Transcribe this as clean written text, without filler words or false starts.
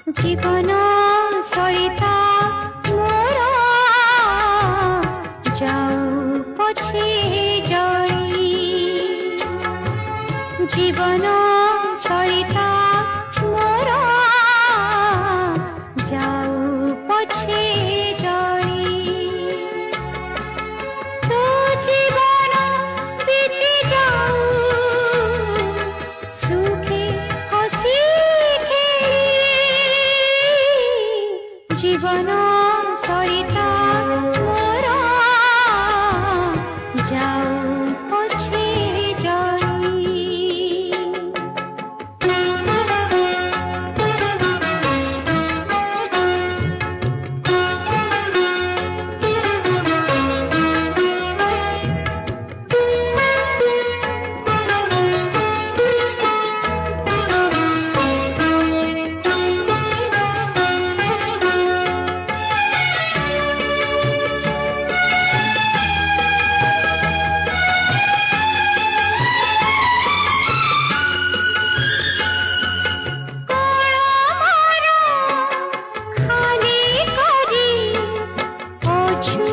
জীবন সরিতা মোর যাও পছে জড়ি জীবন সরিতা মোর যাও পছে জড়ি তো জীবন বিতি যাও সুখে হসি জীবন সরিতা মোর যাও পছে জড়ি খালি করি অছু